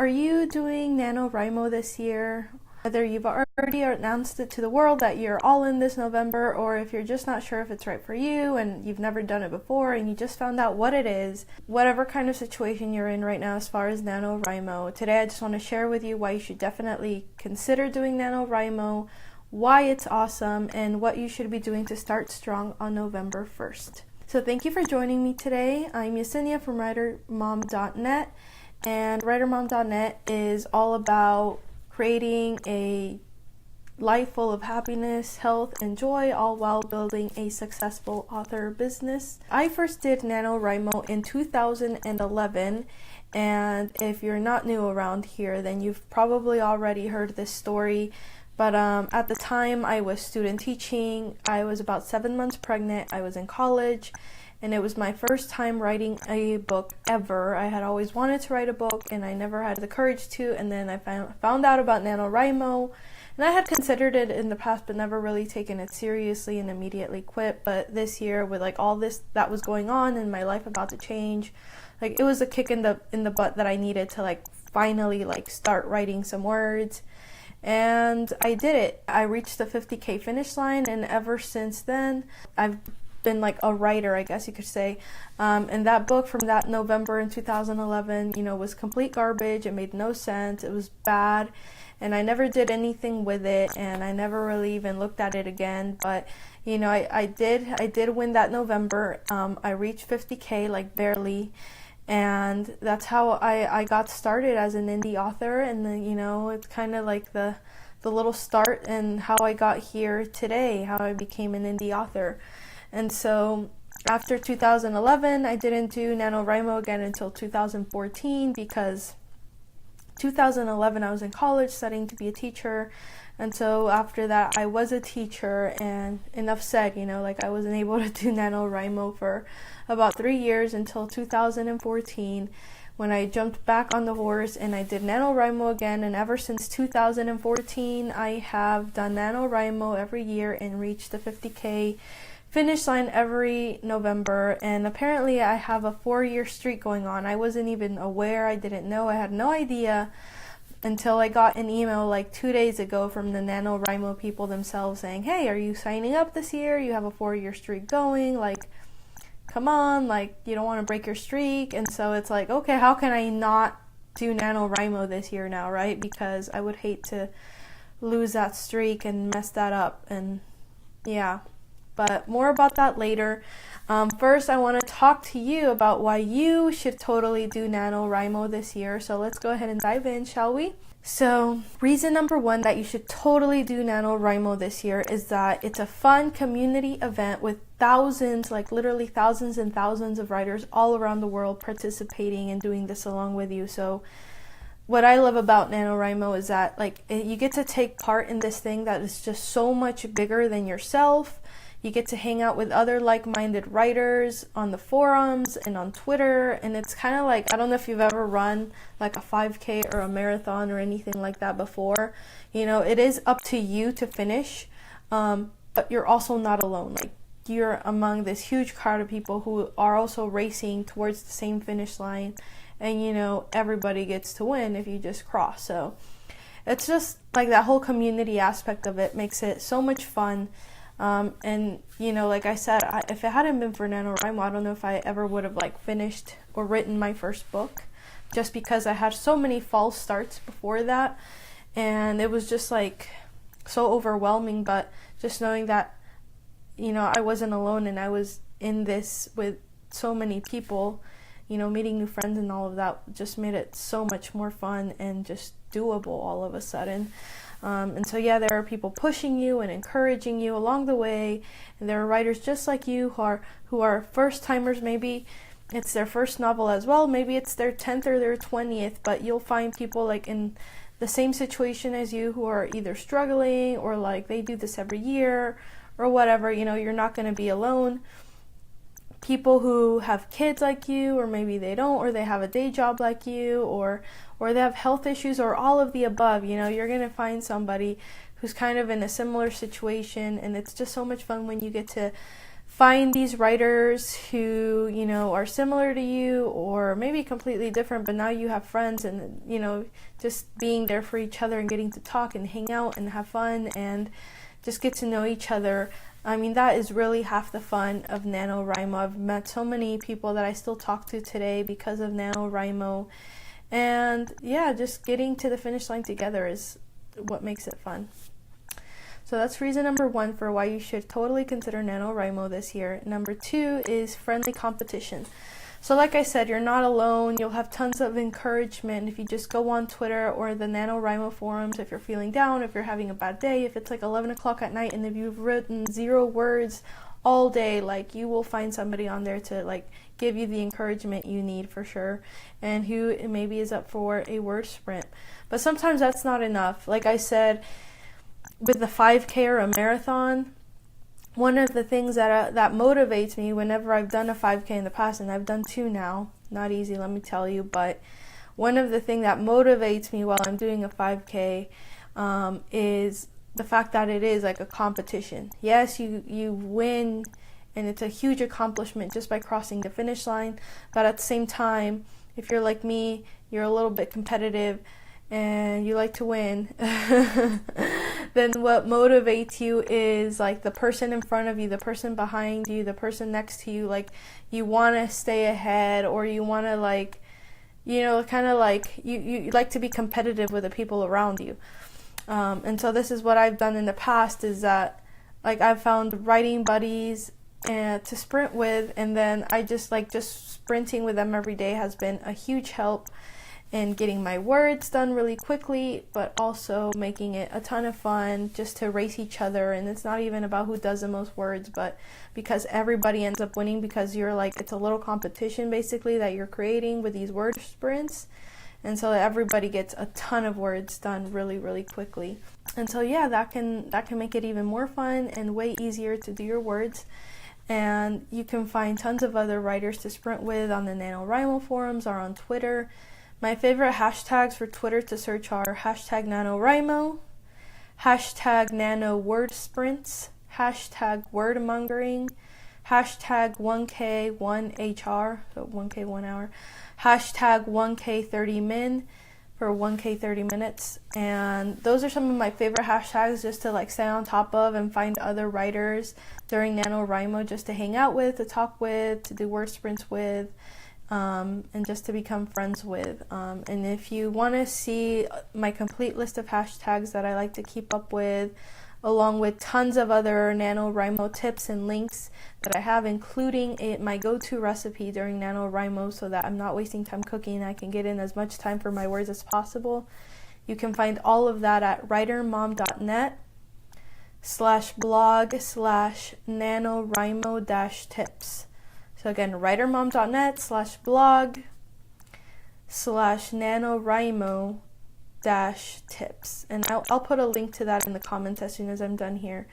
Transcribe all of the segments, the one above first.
are you doing NaNoWriMo this year? Whether you've already announced it to the world that you're all in this November, or if you're just not sure if it's right for you and you've never done it before and you just found out what it is, whatever kind of situation you're in right now as far as NaNoWriMo, today I just want to share with you why you should definitely consider doing NaNoWriMo, why it's awesome, and what you should be doing to start strong on November 1st. So thank you for joining me today. I'm Yesenia from WriterMom.net, and WriterMom.net is all about creating a life full of happiness, health, and joy, all while building a successful author business. I first did NaNoWriMo in 2011, and if you're not new around here, then you've probably already heard this story. But at the time, I was student teaching. I was about 7 months pregnant. I was in college, and it was my first time writing a book ever. I had always wanted to write a book, and I never had the courage to. And then I found out about NaNoWriMo, and I had considered it in the past, but never really taken it seriously and immediately quit. But this year, with like all this that was going on and my life about to change, like it was a kick in the butt that I needed to like finally like start writing some words. And I did it. I reached the 50K finish line, and ever since then, I've been like a writer, I guess you could say. And that book from that November in 2011, was complete garbage. It made no sense. It was bad, and I never did anything with it, and I never really even looked at it again. But I did win that November. I reached 50K, like barely. And that's how I got started as an indie author, and then it's kind of like the little start and how I got here today, how I became an indie author. And so after 2011, I didn't do NaNoWriMo again until 2014, because 2011 I was in college studying to be a teacher. And so after that, I was a teacher, and enough said, I wasn't able to do NaNoWriMo for about 3 years until 2014, when I jumped back on the horse and I did NaNoWriMo again. And ever since 2014, I have done NaNoWriMo every year and reached the 50K finish line every November. And apparently I have a 4-year streak going on. I wasn't even aware. I didn't know. I had no idea until I got an email like 2 days ago from the NaNoWriMo people themselves saying, hey, are you signing up this year? You have a 4-year streak going. Like, come on, like, you don't want to break your streak. And so it's like, okay, how can I not do NaNoWriMo this year now, right? Because I would hate to lose that streak and mess that up. And yeah, but more about that later. First, I want to talk to you about why you should totally do NaNoWriMo this year. So let's go ahead and dive in, shall we? So reason number one that you should totally do NaNoWriMo this year is that it's a fun community event with thousands, like literally thousands and thousands of writers all around the world participating and doing this along with you. So what I love about NaNoWriMo is that like you get to take part in this thing that is just so much bigger than yourself. You get to hang out with other like-minded writers on the forums and on Twitter, and it's kind of like, I don't know if you've ever run like a 5K or a marathon or anything like that before. It is up to you to finish, but you're also not alone. Like, you're among this huge crowd of people who are also racing towards the same finish line, and everybody gets to win if you just cross. So it's just like that whole community aspect of it makes it so much fun. And like I said, if it hadn't been for NaNoWriMo, I don't know if I ever would have like finished or written my first book, just because I had so many false starts before that, and it was just like so overwhelming. But just knowing that I wasn't alone, and I was in this with so many people, meeting new friends and all of that just made it so much more fun and just doable all of a sudden. And so yeah, there are people pushing you and encouraging you along the way, and there are writers just like you who are first timers. Maybe it's their first novel as well, maybe it's their 10th or their 20th, but you'll find people like in the same situation as you who are either struggling or like they do this every year or whatever. You're not going to be alone. People who have kids like you, or maybe they don't, or they have a day job like you, or they have health issues, or all of the above. You're going to find somebody who's kind of in a similar situation, and it's just so much fun when you get to find these writers who, you know, are similar to you or maybe completely different, but now you have friends, and, you know, just being there for each other and getting to talk and hang out and have fun and just get to know each other. I mean, that is really half the fun of NaNoWriMo. I've met so many people that I still talk to today because of NaNoWriMo. And yeah, just getting to the finish line together is what makes it fun. So that's reason number 1 for why you should totally consider NaNoWriMo this year. Number 2 is friendly competition. So like I said, you're not alone. You'll have tons of encouragement if you just go on Twitter or the NaNoWriMo forums if you're feeling down, if you're having a bad day, if it's like 11 o'clock at night and if you've written 0 words all day, like, you will find somebody on there to like give you the encouragement you need for sure, and who maybe is up for a word sprint. But sometimes that's not enough. Like I said, with the 5K or a marathon, one of the things that motivates me whenever I've done a 5K in the past, and I've done 2 now, not easy, let me tell you, but one of the things that motivates me while I'm doing a 5K is the fact that it is like a competition. Yes, you win, and it's a huge accomplishment just by crossing the finish line, but at the same time, if you're like me, you're a little bit competitive, and you like to win, then what motivates you is like the person in front of you, the person behind you, the person next to you. Like, you want to stay ahead, or you want to, like, you know, kind of like you like to be competitive with the people around you. And so this is what I've done in the past, is that like I've found writing buddies to sprint with, and then I just sprinting with them every day has been a huge help in getting my words done really quickly, but also making it a ton of fun just to race each other. And it's not even about who does the most words, but because everybody ends up winning, because you're like, it's a little competition basically that you're creating with these word sprints. And so everybody gets a ton of words done really, really quickly. And so yeah, that can make it even more fun and way easier to do your words. And you can find tons of other writers to sprint with on the NaNoWriMo forums or on Twitter. My favorite hashtags for Twitter to search are hashtag NaNoWriMo, hashtag NaNoWordSprints, hashtag wordmongering, hashtag 1K1HR, so 1K 1 hour, hashtag 1K30min for 1K 30 minutes. And those are some of my favorite hashtags just to like stay on top of and find other writers during NaNoWriMo just to hang out with, to talk with, to do word sprints with. And just to become friends with. And if you want to see my complete list of hashtags that I like to keep up with, along with tons of other NaNoWriMo tips and links that I have, including my go-to recipe during NaNoWriMo so that I'm not wasting time cooking and I can get in as much time for my words as possible, you can find all of that at writermom.net/blog/NaNoWriMo-tips. So again, writermom.net/blog/NaNoWriMo-tips. And I'll put a link to that in the comments as soon as I'm done here.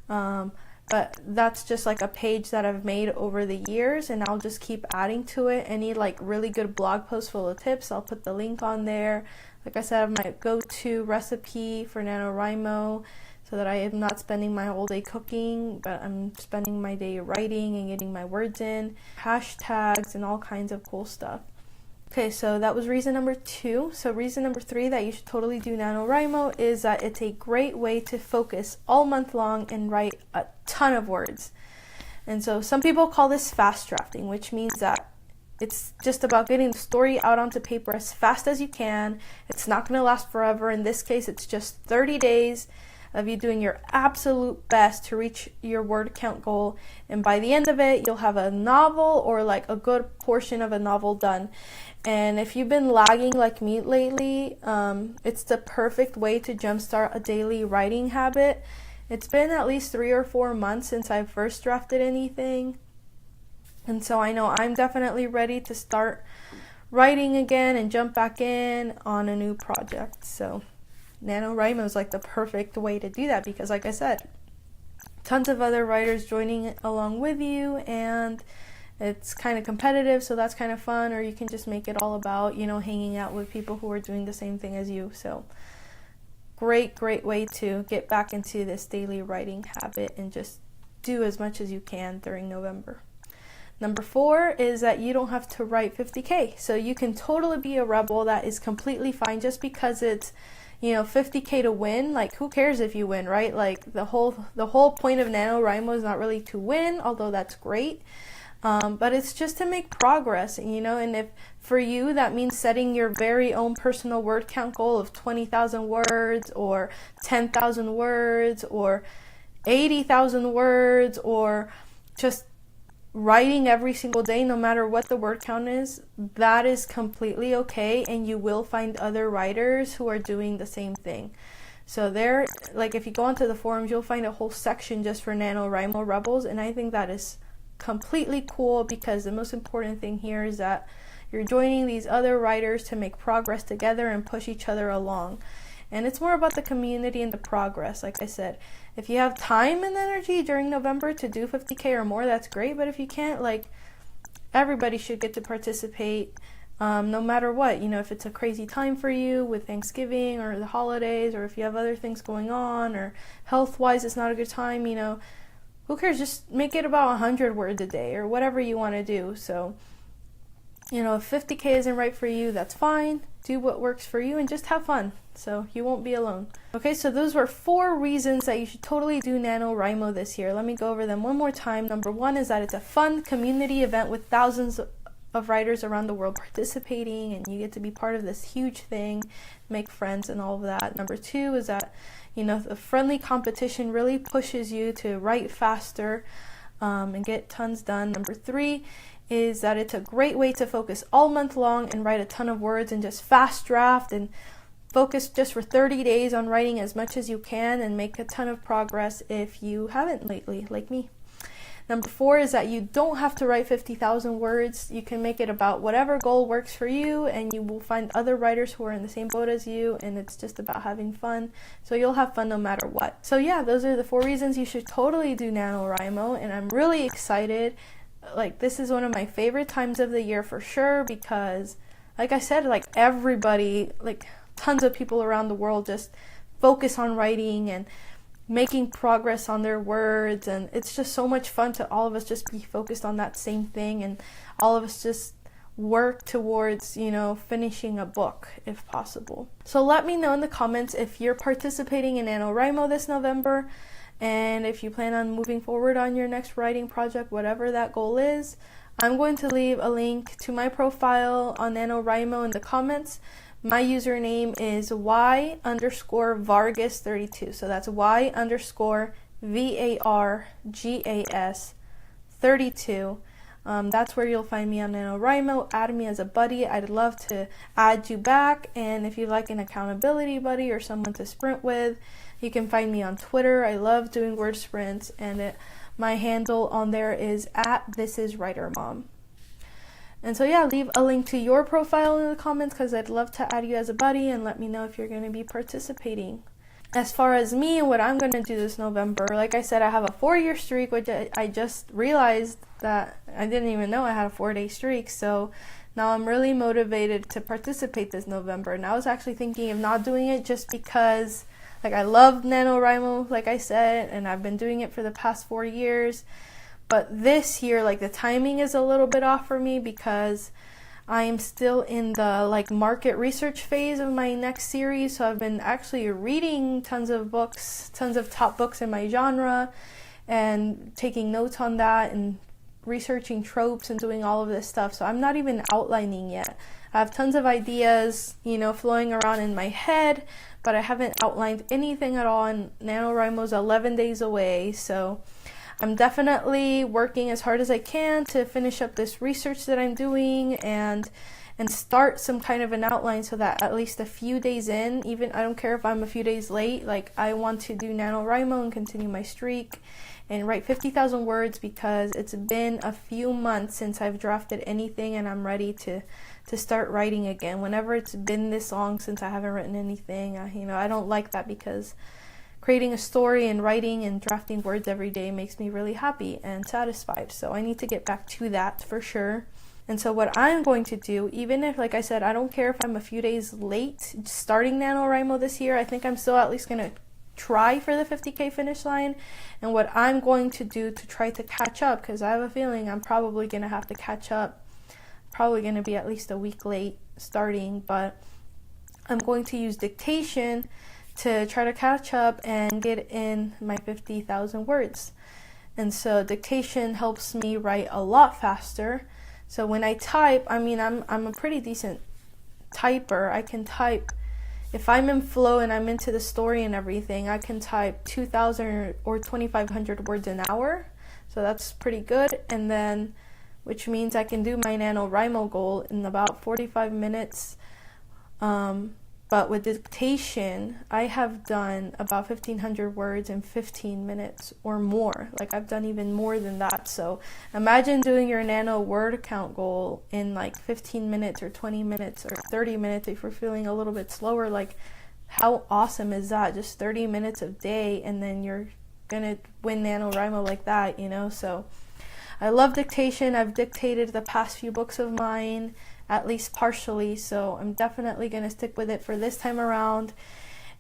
But that's just like a page that I've made over the years, and I'll just keep adding to it. Any like really good blog post full of tips, I'll put the link on there. Like I said, I have my go-to recipe for NaNoWriMo, so that I am not spending my whole day cooking, but I'm spending my day writing and getting my words in, hashtags, and all kinds of cool stuff. Okay, so that was reason number 2. So reason number 3 that you should totally do NaNoWriMo is that it's a great way to focus all month long and write a ton of words. And so some people call this fast drafting, which means that it's just about getting the story out onto paper as fast as you can. It's not going to last forever. In this case, it's just 30 days of you doing your absolute best to reach your word count goal, and by the end of it you'll have a novel or like a good portion of a novel done. And if you've been lagging like me lately, it's the perfect way to jumpstart a daily writing habit. It's been at least 3 or 4 months since I first drafted anything, and so I know I'm definitely ready to start writing again and jump back in on a new project. So NaNoWriMo is like the perfect way to do that, because like I said, tons of other writers joining along with you, and it's kind of competitive, so that's kind of fun. Or you can just make it all about, you know, hanging out with people who are doing the same thing as you. So great way to get back into this daily writing habit and just do as much as you can during November. Number 4 is that you don't have to write 50K. So you can totally be a rebel. That is completely fine. Just because it's, 50K to win, like who cares if you win, right? Like the whole point of NaNoWriMo is not really to win, although that's great. But it's just to make progress, and if for you that means setting your very own personal word count goal of 20,000 words or 10,000 words or 80,000 words, or just writing every single day, no matter what the word count is, that is completely okay, and you will find other writers who are doing the same thing. So there, like if you go onto the forums, you'll find a whole section just for NaNoWriMo rebels, and I think that is completely cool, because the most important thing here is that you're joining these other writers to make progress together and push each other along. And it's more about the community and the progress. Like I said, if you have time and energy during November to do 50K or more, that's great. But if you can't, like, everybody should get to participate, no matter what. If it's a crazy time for you with Thanksgiving or the holidays, or if you have other things going on, or health-wise it's not a good time, who cares? Just make it about 100 words a day or whatever you want to do. So, if 50K isn't right for you, that's fine. Do what works for you and just have fun, so you won't be alone. Okay, so those were 4 reasons that you should totally do NaNoWriMo this year. Let me go over them one more time. Number 1 is that it's a fun community event with thousands of writers around the world participating, and you get to be part of this huge thing, make friends and all of that. Number 2 is that, the friendly competition really pushes you to write faster and get tons done. Number 3 is that it's a great way to focus all month long and write a ton of words and just fast draft and focus just for 30 days on writing as much as you can and make a ton of progress if you haven't lately, like me. Number 4 is that you don't have to write 50,000 words. You can make it about whatever goal works for you, and you will find other writers who are in the same boat as you, and it's just about having fun. So you'll have fun no matter what. So yeah, those are the 4 reasons you should totally do NaNoWriMo, and I'm really excited. Like, this is one of my favorite times of the year for sure, because like I said, like everybody, like tons of people around the world just focus on writing and making progress on their words, and it's just so much fun to all of us just be focused on that same thing, and all of us just work towards, finishing a book if possible. So let me know in the comments if you're participating in NaNoWriMo this November, and if you plan on moving forward on your next writing project, whatever that goal is. I'm going to leave a link to my profile on NaNoWriMo in the comments. My username is y_Vargas32. So that's y_VARGAS32. That's where you'll find me on NaNoWriMo. Add me as a buddy. I'd love to add you back. And if you'd like an accountability buddy or someone to sprint with, you can find me on Twitter. I love doing word sprints, and my handle on there is @thisiswritermom. And so yeah, leave a link to your profile in the comments, because I'd love to add you as a buddy, and let me know if you're going to be participating. As far as me and what I'm going to do this November, like I said, I have a 4-year streak, which I just realized that I didn't even know I had a 4-day streak. So now I'm really motivated to participate this November. And I was actually thinking of not doing it just because, like, I love NaNoWriMo, like I said, and I've been doing it for the past 4 years. But this year, like, the timing is a little bit off for me, because I am still in the market research phase of my next series. So I've been actually reading tons of books, tons of top books in my genre, and taking notes on that and researching tropes and doing all of this stuff. So I'm not even outlining yet. I have tons of ideas, flowing around in my head, but I haven't outlined anything at all, and NaNoWriMo's 11 days away. So I'm definitely working as hard as I can to finish up this research that I'm doing and start some kind of an outline, so that at least a few days in, even I don't care if I'm a few days late, like, I want to do NaNoWriMo and continue my streak and write 50,000 words, because it's been a few months since I've drafted anything, and I'm ready to start writing again. Whenever it's been this long since I haven't written anything, I don't like that, because creating a story and writing and drafting words every day makes me really happy and satisfied. So I need to get back to that for sure. And so what I'm going to do, even if, like I said, I don't care if I'm a few days late starting NaNoWriMo this year, I think I'm still at least going to try for the 50K finish line and what I'm going to do to try to catch up, because I have a feeling I'm probably going to have to catch up. Probably going to be at least a week late starting, but I'm going to use dictation to try to catch up and get in my 50,000 words. And so dictation helps me write a lot faster. So when I type, I mean, I'm a pretty decent typer. I can type, if I'm in flow and I'm into the story and everything, I can type 2,000 or 2,500 words an hour. So that's pretty good. And then, which means I can do my NaNoWriMo goal in about 45 minutes. But with dictation, I have done about 1,500 words in 15 minutes or more. Like, I've done even more than that. So imagine doing your Nano word count goal in like 15 minutes or 20 minutes or 30 minutes if you're feeling a little bit slower. Like, how awesome is that? Just 30 minutes a day, and then you're gonna win NaNoWriMo like that, you know? So I love dictation. I've dictated the past few books of mine, at least partially, so I'm definitely going to stick with it for this time around.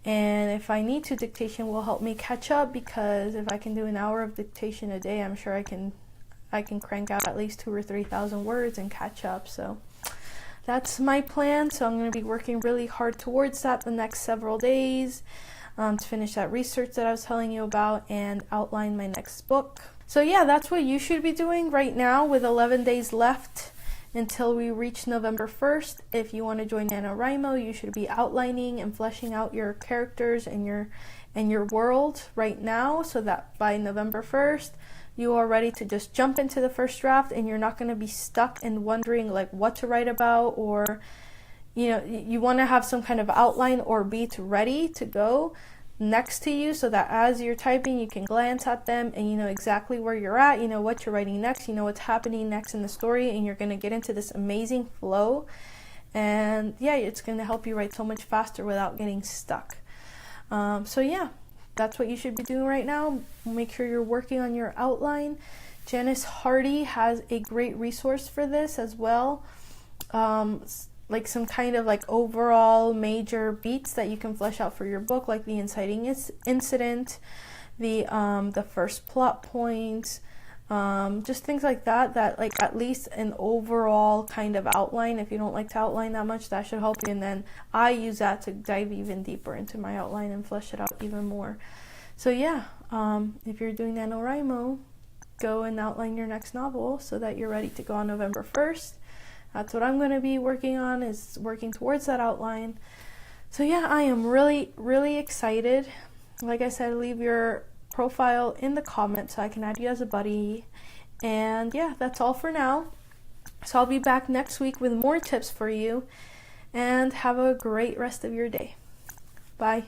And if I need to, dictation will help me catch up, because if I can do an hour of dictation a day, I'm sure I can crank out at least 2,000 or 3,000 words and catch up. So that's my plan. So I'm going to be working really hard towards that the next several days, to finish that research that I was telling you about and outline my next book. So yeah, that's what you should be doing right now with 11 days left until we reach November 1st. If you want to join NaNoWriMo, you should be outlining and fleshing out your characters and your world right now, so that by November 1st, you are ready to just jump into the first draft, and you're not going to be stuck and wondering like what to write about, or you want to have some kind of outline or beats ready to go next to you, so that as you're typing, you can glance at them and you know exactly where you're at, you know what you're writing next, you know what's happening next in the story, and you're going to get into this amazing flow. And yeah, it's going to help you write so much faster without getting stuck. So yeah, that's what you should be doing right now. Make sure you're working on your outline. Janice Hardy has a great resource for this as well. Like some kind of like overall major beats that you can flesh out for your book, like the inciting incident, the first plot points, just things like that like at least an overall kind of outline. If you don't like to outline that much, that should help you. And then I use that to dive even deeper into my outline and flesh it out even more. So yeah, if you're doing NaNoWriMo, go and outline your next novel so that you're ready to go on November 1st. That's what I'm going to be working on, is working towards that outline. So yeah, I am really, really excited. Like I said, leave your profile in the comments so I can add you as a buddy. And yeah, that's all for now. So I'll be back next week with more tips for you. And have a great rest of your day. Bye.